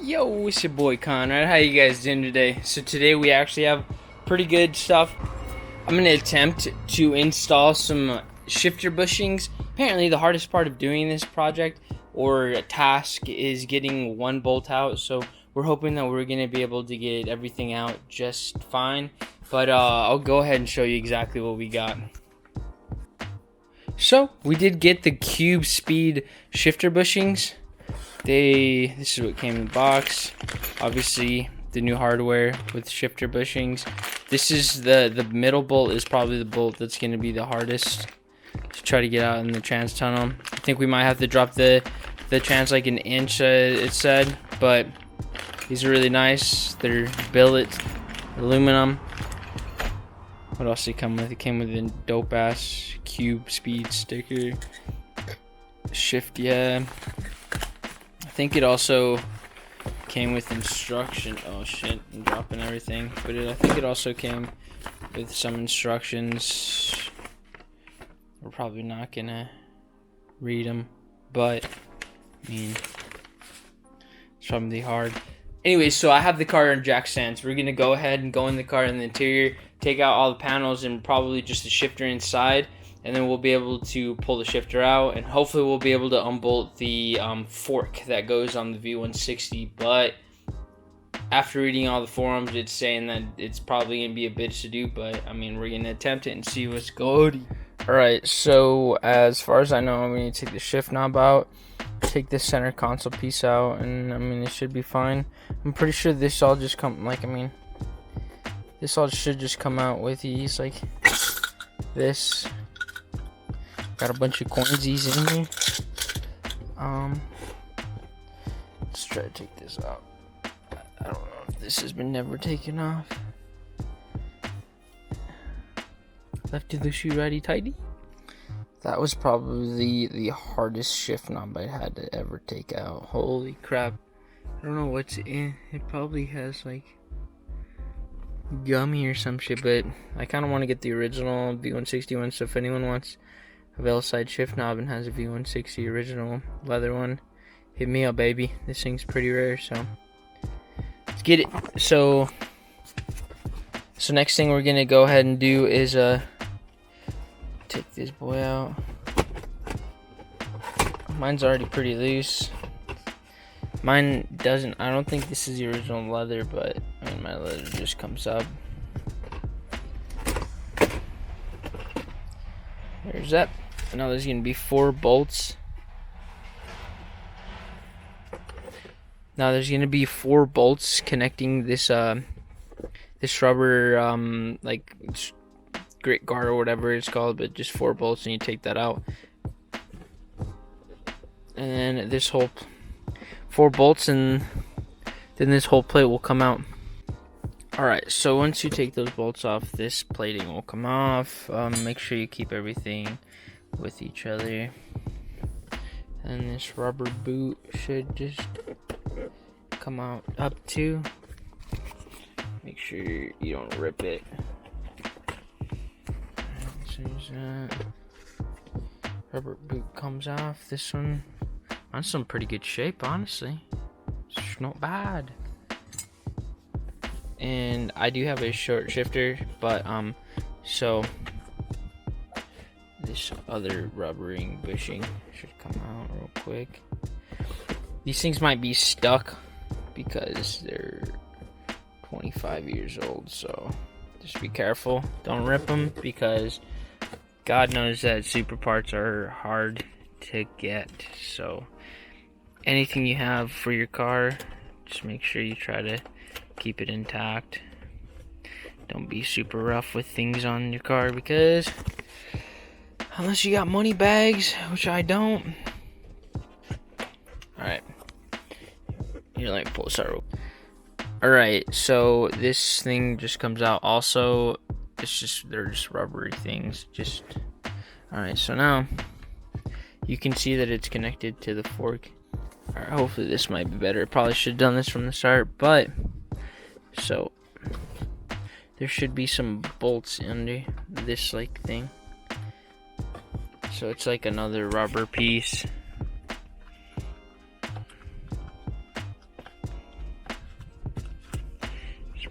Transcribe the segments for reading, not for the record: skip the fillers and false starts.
Yo, it's your boy Conrad. How you guys doing today? So today we actually have pretty good stuff. I'm gonna attempt to install some shifter bushings. Apparently the hardest part of doing this project or a task is getting one bolt out. So we're hoping that we're gonna be able to get everything out just fine. But I'll go ahead and show you exactly what we got. So we did get the cube speed shifter bushings. This is what came in the box. Obviously the new hardware with shifter bushings. This is the middle bolt is probably the bolt that's going to be the hardest to try to get out in the trans tunnel. I think we might have to drop the trans like an inch, it said, but these are really nice. They're billet aluminum. What else did it come with? It came with a dope ass cube speed sticker. Shift, yeah. I think it also came with instruction. Oh shit, I'm dropping everything. But I think it also came with some instructions. We're probably not gonna read them, but I mean, it's probably hard. Anyways, so I have the car in jack stands. We're gonna go ahead and go in the car in the interior, take out all the panels and probably just the shifter inside, and then we'll be able to pull the shifter out, and hopefully we'll be able to unbolt the fork that goes on the V160. But after reading all the forums, it's saying that it's probably gonna be a bitch to do, but I mean, we're gonna attempt it and see what's good. Alright, so as far as I know, I'm gonna take the shift knob out, take this center console piece out, and I mean, it should be fine. I'm pretty sure this all just this all should just come out with these like this. Got a bunch of coinsies in here. Let's try to take this out. I don't know if this has been never taken off. Lefty loosey, righty tighty. That was probably the hardest shift knob I had to ever take out. Holy crap. I don't know what's in. It probably has like gummy or some shit, but I kind of want to get the original V160 one, so if anyone wants a L-side shift knob and has a V160 original leather one, hit me up, baby. This thing's pretty rare, so let's get it. So next thing we're gonna go ahead and do is take this boy out. Mine's already pretty loose. Mine doesn't, I don't think this is the original leather, but I mean, my leather just comes up. There's that. Now there's gonna be 4 bolts. Now there's gonna be 4 bolts connecting this this rubber like grit guard or whatever it's called, but just 4 bolts, and you take that out, and then this whole 4 bolts, and then this whole plate will come out. Alright, so once you take those bolts off, this plating will come off. Make sure you keep everything with each other, and this rubber boot should just come out up too. Make sure you don't rip it. As soon as that rubber boot comes off, this one, mine's in pretty good shape, honestly. It's not bad. And I do have a short shifter, but so this other rubbering bushing should come out real quick. These things might be stuck because they're 25 years old, so just be careful. Don't rip them, because God knows that super parts are hard to get. So anything you have for your car, just make sure you try to keep it intact. Don't be super rough with things on your car, because unless you got money bags, which I don't. Alright, you're like pull this out. Alright, so this thing just comes out also. They're just rubbery things. Alright, so now you can see that it's connected to the fork. Alright, hopefully this might be better. Probably should have done this from the start, but so there should be some bolts under this like thing. So it's like another rubber piece.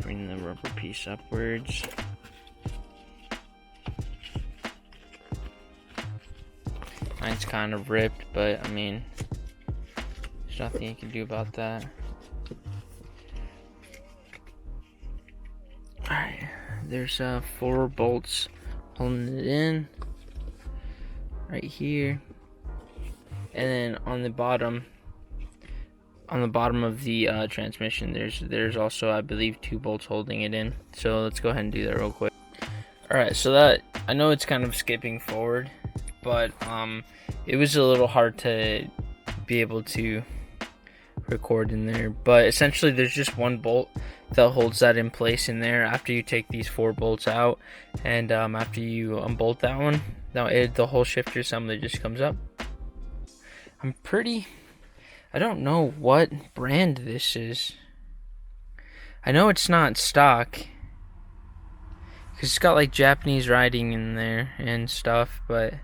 bring the rubber piece upwards. Mine's kind of ripped, but I mean, there's nothing you can do about that. Alright, there's 4 bolts holding it in right here, and then on the bottom of the transmission, there's also, I believe, 2 bolts holding it in. So let's go ahead and do that real quick. Alright, so that, I know it's kind of skipping forward, but it was a little hard to be able to record in there. But essentially there's just 1 bolt that holds that in place in there after you take these 4 bolts out, and after you unbolt that one, the whole shifter assembly just comes up. I don't know what brand this is. I know it's not stock, because it's got like Japanese writing in there and stuff, but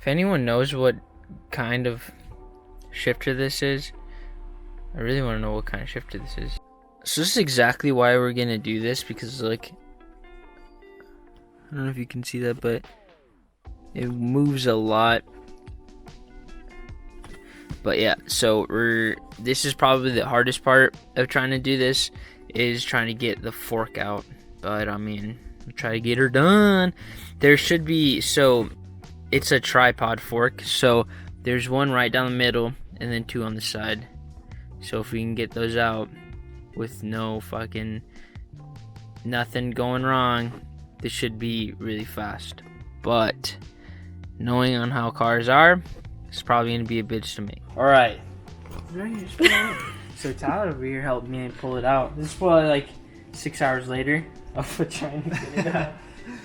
if anyone knows what kind of shifter this is, I really want to know what kind of shifter this is. So this is exactly why we're gonna do this, because like, I don't know if you can see that, but it moves a lot. But yeah, so this is probably the hardest part of trying to do this, is trying to get the fork out. But I mean, we'll try to get her done. There should be, so it's a tripod fork, so there's 1 right down the middle and then 2 on the side. So if we can get those out with no fucking nothing going wrong, this should be really fast. But knowing on how cars are, it's probably gonna be a bitch to make. All right. So Tyler over here helped me pull it out. This is probably like 6 hours later of trying to get it out.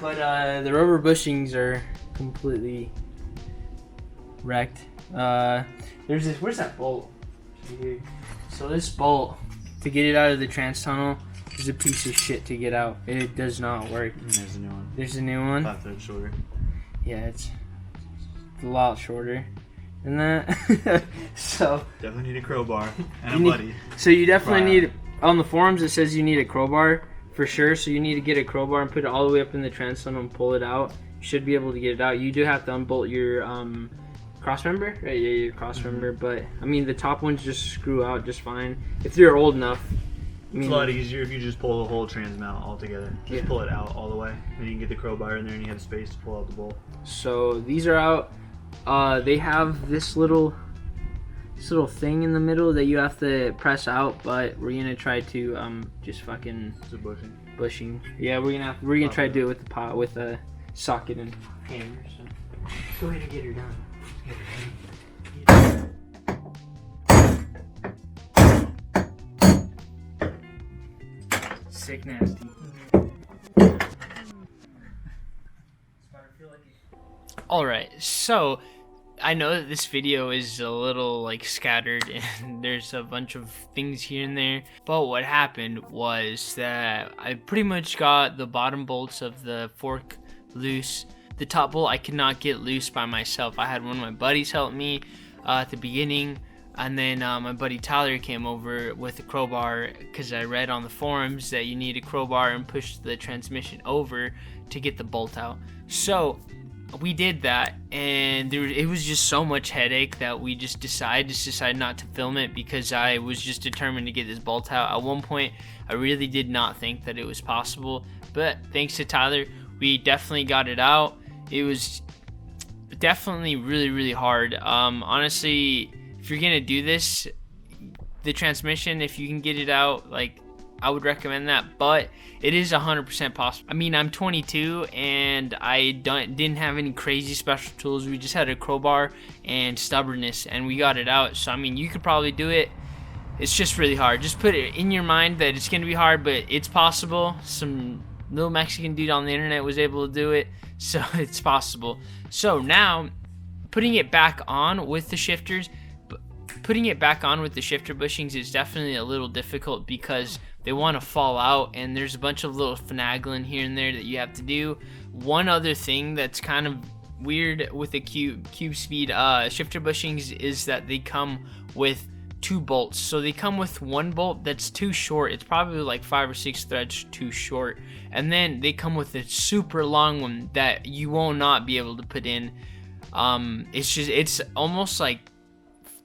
But the rubber bushings are completely wrecked. There's this. Where's that bolt? Right here. So this bolt, to get it out of the trans tunnel, is a piece of shit to get out. It does not work. And there's a new one. There's a new one. 5 threads shorter. Yeah, it's a lot shorter than that. So definitely need a crowbar and a buddy. So you definitely need, on the forums it says you need a crowbar for sure. So you need to get a crowbar and put it all the way up in the trans tunnel and pull it out. You should be able to get it out. You do have to unbolt your cross member, right? Yeah, your cross member. But I mean, the top ones just screw out just fine if you're old enough. I mean, it's a lot easier if you just pull the whole trans mount all together. Just pull it out all the way, and you can get the crowbar in there, and you have space to pull out the bolt. So these are out. They have this little thing in the middle that you have to press out, but we're gonna try to just fucking. It's a bushing. Bushing. Yeah, we're gonna try to do it with the pot with a socket and hammer. So let's go ahead and get her done. Sick nasty. Alright, so I know that this video is a little like scattered and there's a bunch of things here and there, but what happened was that I pretty much got the bottom bolts of the fork loose. The top bolt I could not get loose by myself. I had one of my buddies help me at the beginning, and then my buddy Tyler came over with a crowbar, because I read on the forums that you need a crowbar and push the transmission over to get the bolt out. So we did that, and it was just so much headache that we just decided not to film it, because I was just determined to get this bolt out. At one point I really did not think that it was possible, but thanks to Tyler we definitely got it out. It was definitely really, really hard. Honestly, if you're gonna do this, the transmission, if you can get it out, like, I would recommend that, but it is 100% possible. I mean, I'm 22 and I didn't have any crazy special tools. We just had a crowbar and stubbornness, and we got it out. So I mean, you could probably do it. It's just really hard. Just put it in your mind that it's gonna be hard, but it's possible. Some little Mexican dude on the internet was able to do it, so it's possible. So now, putting it back on with the shifter bushings is definitely a little difficult, because they want to fall out, and there's a bunch of little finagling here and there that you have to do. One other thing that's kind of weird with the cube speed shifter bushings is that they come with 2 bolts. So they come with 1 bolt that's too short. It's probably like 5 or 6 threads too short. And then they come with a super long one that you will not be able to put in. It's almost like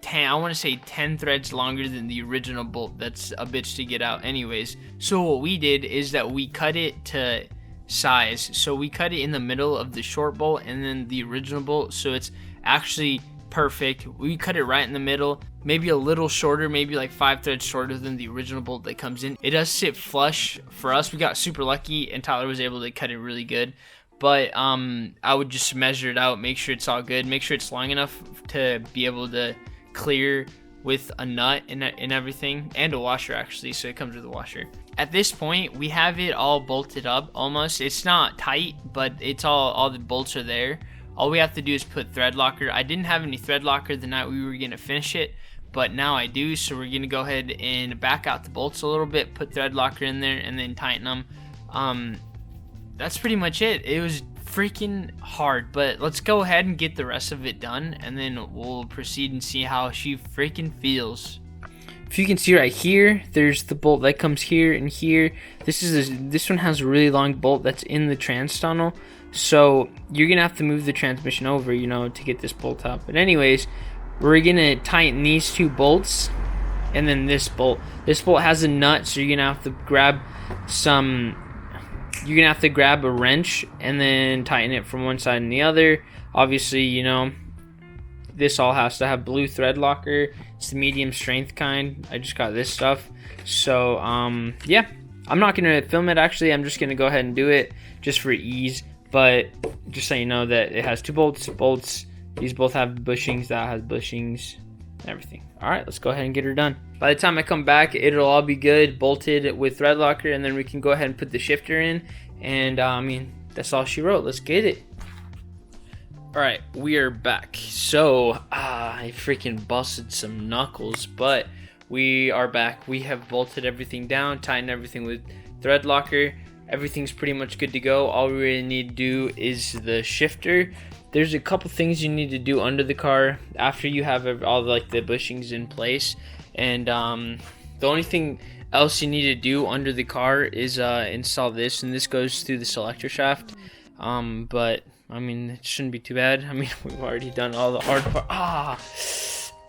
10, I want to say 10 threads longer than the original bolt. That's a bitch to get out anyways. So what we did is that we cut it to size. So we cut it in the middle of the short bolt and then the original bolt, so it's actually perfect. We cut it right in the middle, maybe a little shorter, maybe like 5 threads shorter than the original bolt that comes in. It does sit flush for us. We got super lucky and Tyler was able to cut it really good. But I would just measure it out, make sure it's all good, make sure it's long enough to be able to clear with a nut and everything, and a washer actually, so it comes with a washer. At this point we have it all bolted up almost. It's not tight, but it's all the bolts are there. All we have to do is put thread locker. I didn't have any thread locker the night we were gonna finish it, but now I do, so we're gonna go ahead and back out the bolts a little bit, put thread locker in there, and then tighten them. That's pretty much it. It was freaking hard, but let's go ahead and get the rest of it done, and then we'll proceed and see how she freaking feels. If you can see right here, there's the bolt that comes here and here. This one has a really long bolt that's in the trans tunnel, so you're gonna have to move the transmission over, you know, to get this bolt out. But anyways, we're gonna tighten these 2 bolts, and then this bolt. This bolt has a nut, so you're gonna have to grab a wrench and then tighten it from one side and the other. Obviously, you know, this all has to have blue thread locker. It's the medium strength kind. I just got this stuff. So yeah, I'm not gonna film it actually. I'm just gonna go ahead and do it just for ease. But just so you know that it has 2 bolts. These both have bushings, that has bushings, everything. All right, let's go ahead and get her done. By the time I come back, it'll all be good, bolted with thread locker, and then we can go ahead and put the shifter in. And I mean, that's all she wrote. Let's get it. All right, we are back. So I freaking busted some knuckles, but we are back. We have bolted everything down, tightened everything with thread locker. Everything's pretty much good to go. All we really need to do is the shifter. There's a couple things you need to do under the car after you have all like the bushings in place, and the only thing else you need to do under the car is install this, and this goes through the selector shaft. But I mean, it shouldn't be too bad. I mean, we've already done all the hard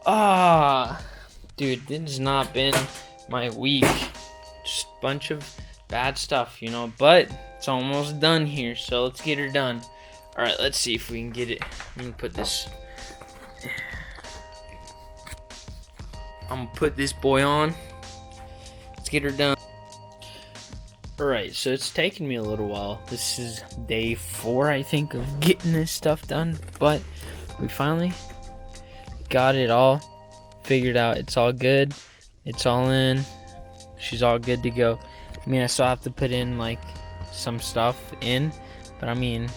part. Dude, this has not been my week. Just a bunch of bad stuff, you know, but it's almost done here, so let's get her done. All right, let's see if we can get it. I'm gonna put this boy on. Let's get her done. All right, so it's taken me a little while. This is day 4, I think, of getting this stuff done, but we finally got it all figured out. It's all good. It's all in. She's all good to go. I mean, I still have to put in like some stuff in, but I mean,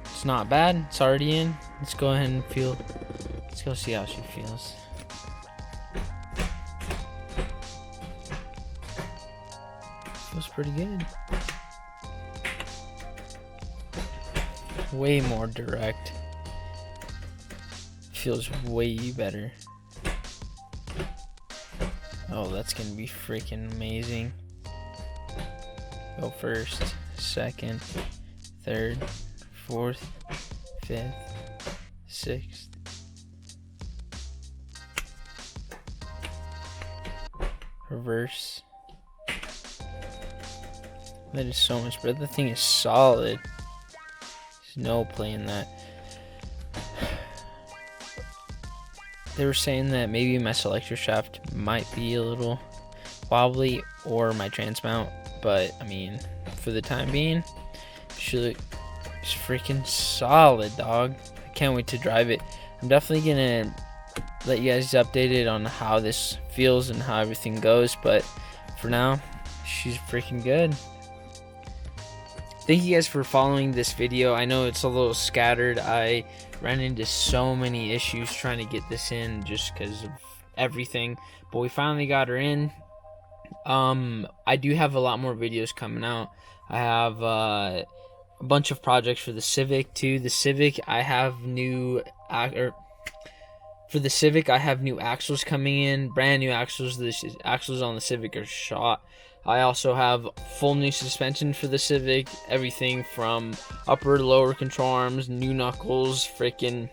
it's not bad. It's already in. Let's go ahead and feel. Let's go see how she feels. Feels pretty good. Way more direct. Feels way better. Oh, that's gonna be freaking amazing. Go first, second, third, fourth, fifth, sixth. Reverse. That is so much better. The thing is solid. There's no play in that. They were saying that maybe my selector shaft might be a little wobbly or my trans mount, but I mean, for the time being, she looks freaking solid, dog. I can't wait to drive it. I'm definitely gonna let you guys updated on how this feels and how everything goes, but for now, she's freaking good. Thank you guys for following this video. I know it's a little scattered. I ran into so many issues trying to get this in just because of everything, but we finally got her in. I do have a lot more videos coming out. I have a bunch of projects for the Civic too. The Civic, I have new For the Civic, I have new axles coming in, brand new axles. The axles on the Civic are shot. I also have full new suspension for the Civic, everything from upper to lower control arms, new knuckles, freaking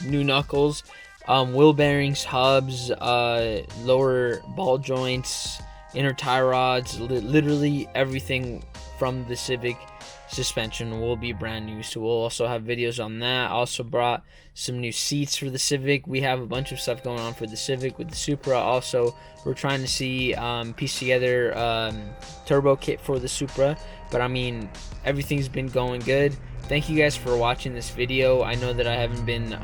new knuckles, wheel bearings, hubs, lower ball joints, inner tie rods, literally everything from the Civic suspension will be brand new. So we'll also have videos on that. I also brought some new seats for the Civic. We have a bunch of stuff going on for the Civic with the Supra. Also, we're trying to see piece together turbo kit for the Supra, but I mean, everything's been going good. Thank you guys for watching this video. I know that I haven't been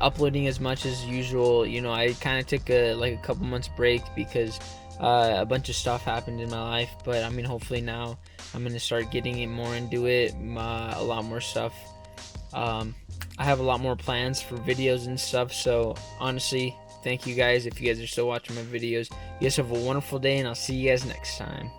uploading as much as usual. You know, I kind of took a couple months break because a bunch of stuff happened in my life, but I mean, hopefully now I'm gonna start getting more into it, a lot more stuff. I have a lot more plans for videos and stuff, so honestly, thank you guys. If you guys are still watching my videos, you guys have a wonderful day, and I'll see you guys next time.